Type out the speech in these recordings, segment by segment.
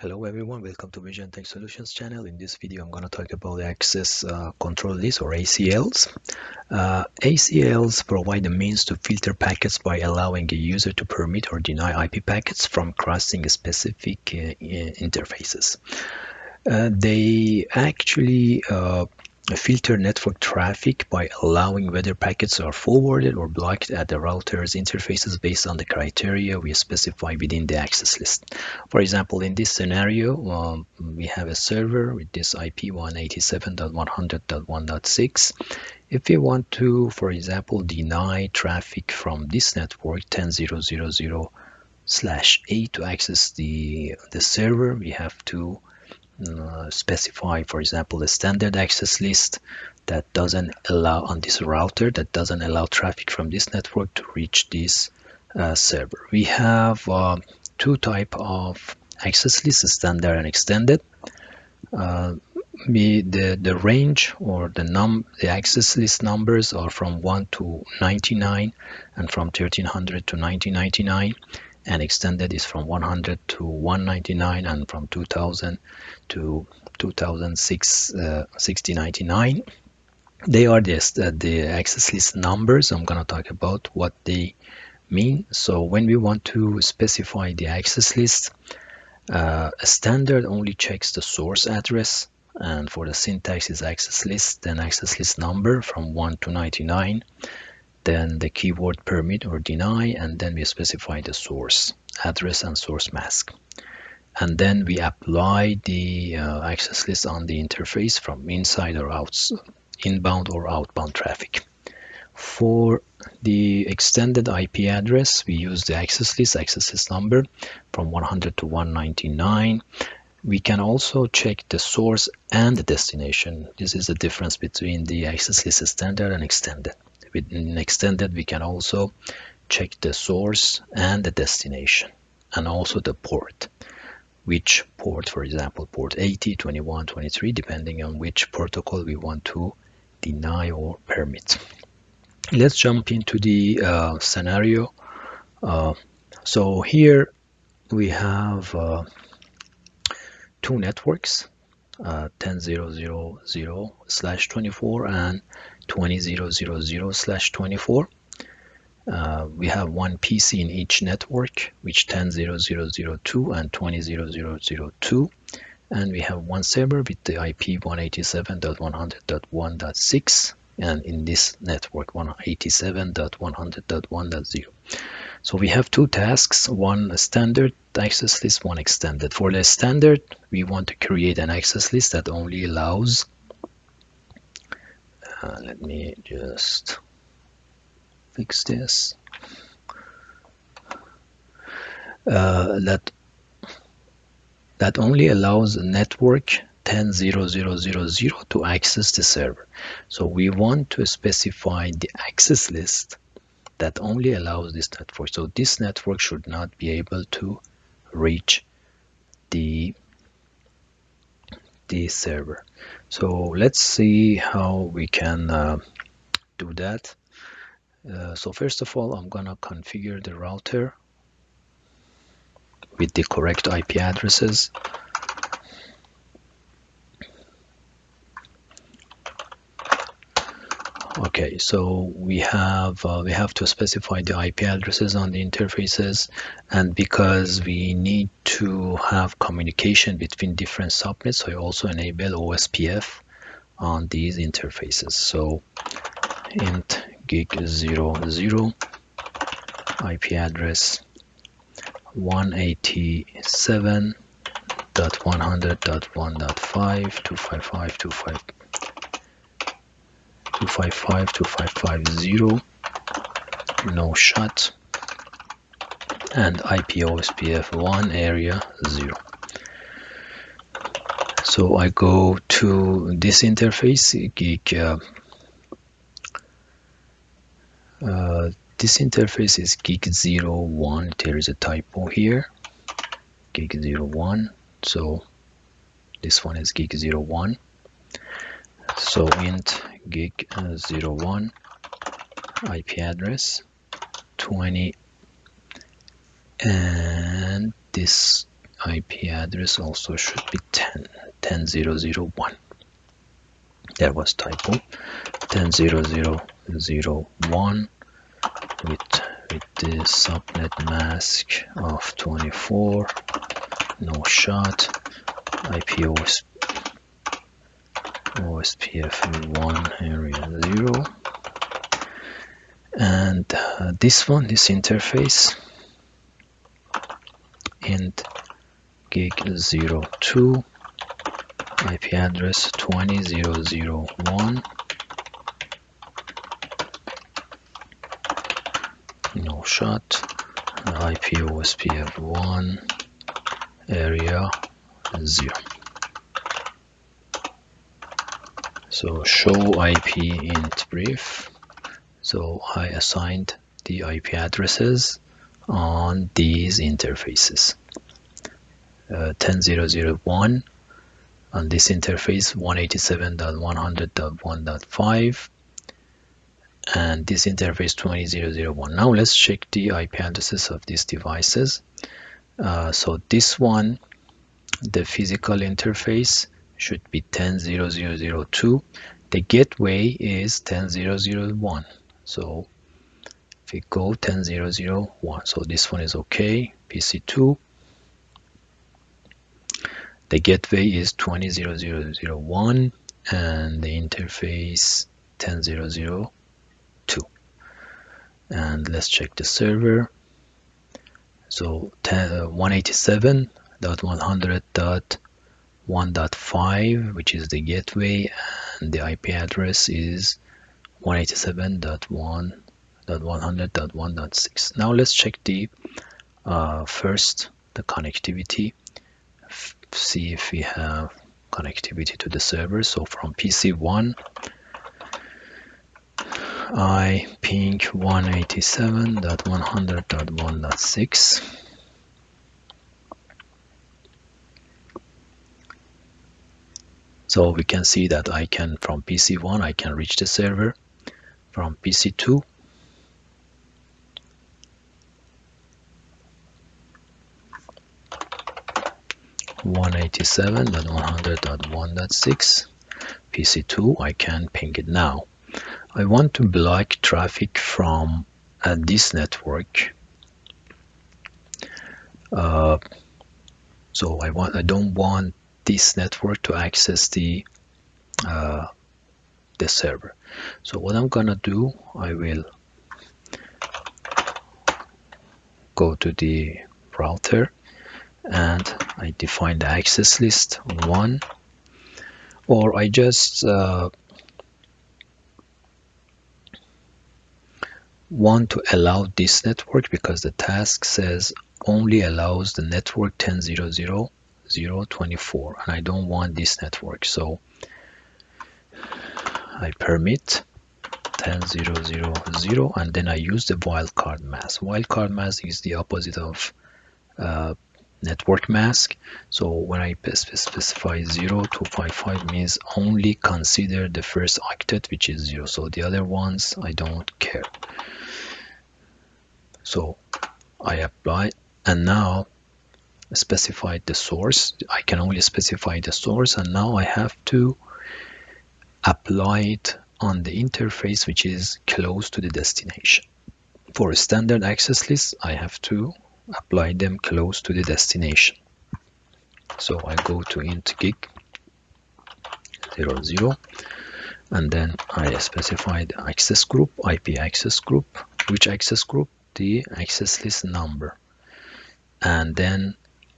Hello everyone, welcome to Vision Tech Solutions channel. In this video, I'm going to talk about the access control list or ACLs. ACLs provide a means to filter packets by allowing a user to permit or deny IP packets from crossing specific interfaces. They actually filter network traffic by allowing whether packets are forwarded or blocked at the router's interfaces based on the criteria we specify within the access list. For example, in this scenario, we have a server with this IP 187.100.1.6. If we want to, for example, deny traffic from this network 10.0.0.0/8 to access the server, we have to specify, for example, a standard access list that doesn't allow on this router that doesn't allow traffic from this network to reach this server. We have two type of access lists: standard and extended. The range or the access list numbers are from 1 to 99 and from 1300 to 1999, and extended is from 100 to 199 and from 2000 to 6099. They are the access list numbers. I'm going to talk about what they mean. So when we want to specify the access list, a standard only checks the source address, and for the syntax is access list, then access list number from 1 to 99, then the keyword permit or deny, and then we specify the source address and source mask. And then we apply the access list on the interface from inside or outside, inbound or outbound traffic. For the extended IP address, we use the access list number from 100 to 199. We can also check the source and the destination. This is the difference between the access list standard and extended. In extended, we can also check the source and the destination, and also the port. Which port, for example, port 80, 21, 23, depending on which protocol we want to deny or permit. Let's jump into the scenario. So here we have two networks, 10.0.0.0/24 and 20.0.0.0/24. We have one PC in each network, which 10.0.0.0.2 and 20.0.0.0.2, and we have one server with the IP 187.100.1.6, and in this network 187.100.1.0. So we have two tasks, one standard access list, one extended. For the standard, we want to create an access list that only allows, let me just fix this, that only allows a network 10.0.0.0.0 to access the server. So we want to specify the access list that only allows this network. So this network should not be able to reach the server. So let's see how we can do that. So first of all, I'm gonna configure the router with the correct IP addresses. Okay, so we have to specify the IP addresses on the interfaces, and because we need to have communication between different subnets, I also enable OSPF on these interfaces. So int gig00 IP address 187.100.1.5 255.255.255.250 no shut, and IP OSPF 1 area 0. So I go to this interface, this interface is gig01. There is a typo here, gig01. So this one is gig01. So int gig01 IP address 20, and this IP address also should be 10.10.0.0.1. There was typo. 10.0.0.0.1 with the subnet mask of 24. No shot. IP OSPF1 area 0. And this interface, int gig 02, IP address 20.0.0.1. No shot. IP OSPF1 area 0. So show IP int brief. So I assigned the IP addresses on these interfaces. 10.0.0.1 on this interface, 187.100.1.5, and this interface 20.0.0.1. Now let's check the IP addresses of these devices. So this one, the physical interface, should be 10.0.0.0.2. The gateway is 10.0.0.1. So if we go 10.0.0.1, so this one is okay. PC2, the gateway is 20.0.0.0.1 and the interface 10.0.0.2. And let's check the server. So 187.100.1.5, which is the gateway, and the IP address is 187.1.100.1.6. Now let's check the first the connectivity, see if we have connectivity to the server. So from PC1, I ping 187.100.1.6. So we can see that I can, from PC1, I can reach the server. From PC2, (187.100.1.6), PC2, I can ping it now. I want to block traffic from this network. So I don't want this network to access the server. So what I'm gonna do, I will go to the router and I define the access list 1, or I just want to allow this network because the task says only allows the network 10.0.0.0.24, and I don't want this network. So I permit 10.0.0.0, and then I use the wildcard mask. Wildcard mask is the opposite of network mask. So when I specify 0.255 means only consider the first octet, which is 0. So the other ones I don't care. So I apply, and now specify the source. I can only specify the source, and now I have to apply it on the interface which is close to the destination. For a standard access list, I have to apply them close to the destination. So I go to int gig 00, and then I specify the access group, IP access group. Which access group? The access list number, and then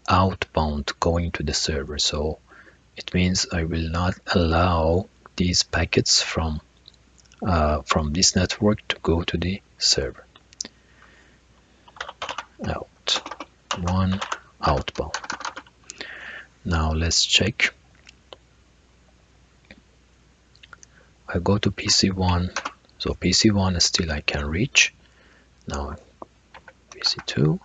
outbound going to the server. So it means I will not allow these packets from this network to go to the server. Outbound. Now let's check. I go to PC1. So PC1 still I can reach. Now PC2,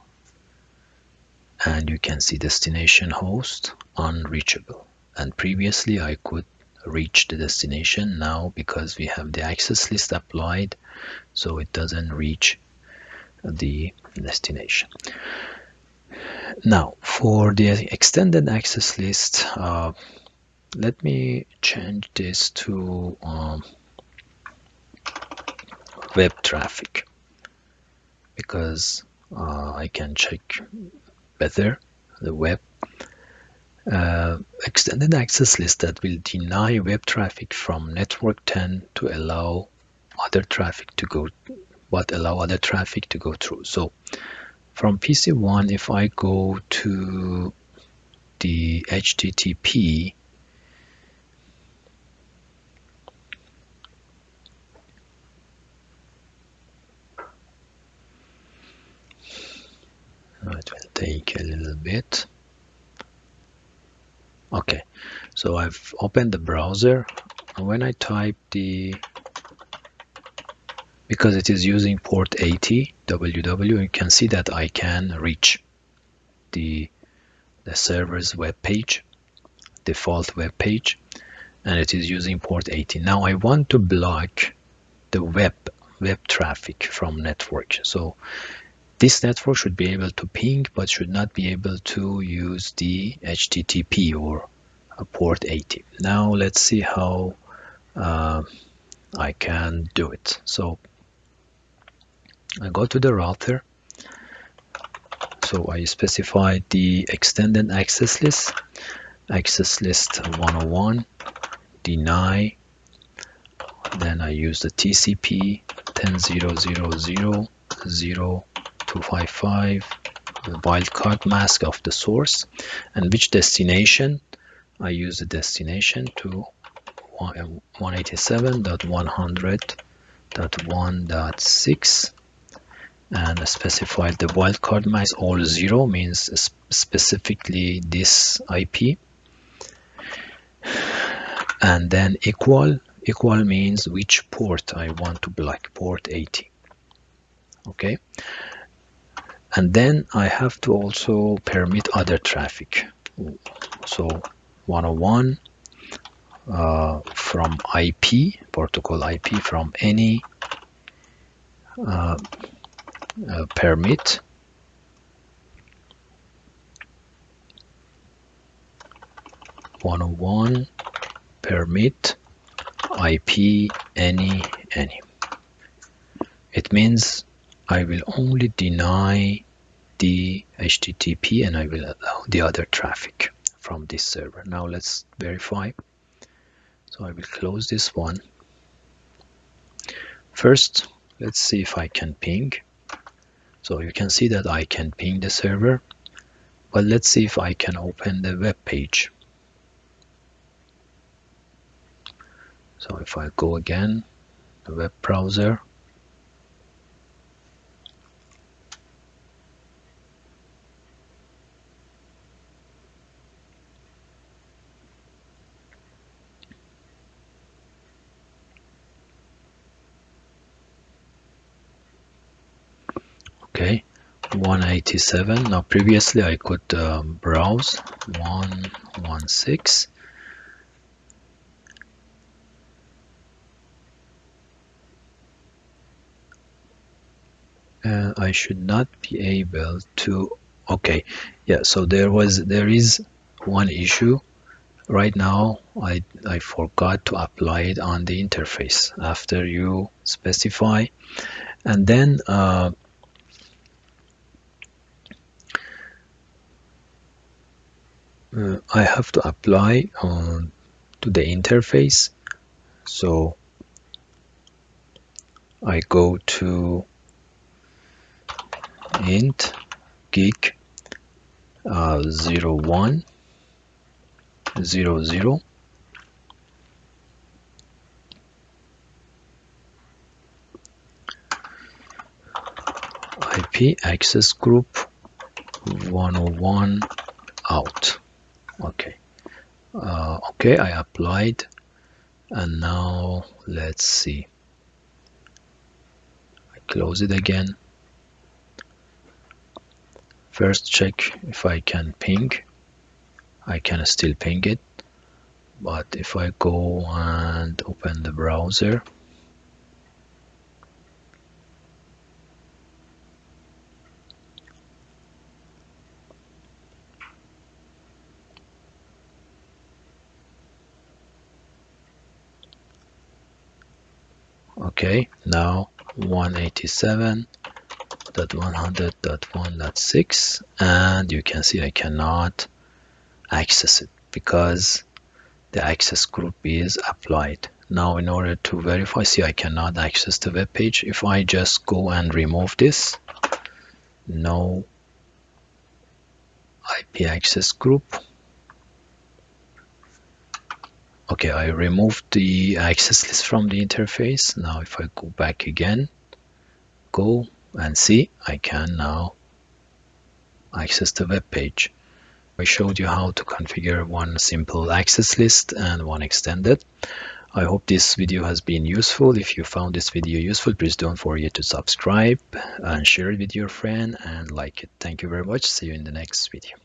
and you can see destination host unreachable, and previously I could reach the destination. Now because we have the access list applied, so it doesn't reach the destination. Now, for the extended access list, let me change this to web traffic, because I can check better the web. Extended access list that will deny web traffic from network 10 to allow other traffic to go, but allow other traffic to go through. So from PC1, if I go to the HTTP, it will take a little bit. Okay, so I've opened the browser, and when I type because it is using port 80 www, you can see that I can reach the server's web page, default web page, and it is using port 80. Now I want to block the web traffic from network. So this network should be able to ping, but should not be able to use the HTTP or port 80. Now let's see how I can do it. So I go to the router. So I specify the extended access list 101, deny, then I use the TCP 10.0.0.0.255, the wildcard mask of the source, and which destination. I use the destination to 187.100.1.6, and specify the wildcard mask. All 0 means specifically this IP, and then equal means which port I want to block, port 80. Okay, and then I have to also permit other traffic. So 101 from IP, protocol IP, from any permit (101) permit IP any. It means I will only deny the HTTP and I will allow the other traffic from this server. Now let's verify. So I will close this one. First, let's see if I can ping. So you can see that I can ping the server, but let's see if I can open the web page. So if I go again, the web browser, okay, 187. Now previously I could browse 116. I should not be able to. Okay, yeah, so there is one issue. Right now I forgot to apply it on the interface after you specify, and then I have to apply to the interface. So I go to int gig 0100 IP access group 101 out. Okay, okay, I applied, and now let's see. I close it again. First check if I can ping. I can still ping it, but if I go and open the browser, Okay, now 187.100.1.6, and you can see I cannot access it because the access group is applied. Now in order to verify, see, I cannot access the web page. If I just go and remove this, no IP access group. Okay, I removed the access list from the interface. Now if I go back again, go and see, I can now access the web page. I showed you how to configure one simple access list and one extended. I hope this video has been useful. If you found this video useful, please don't forget to subscribe and share it with your friend and like it. Thank you very much. See you in the next video.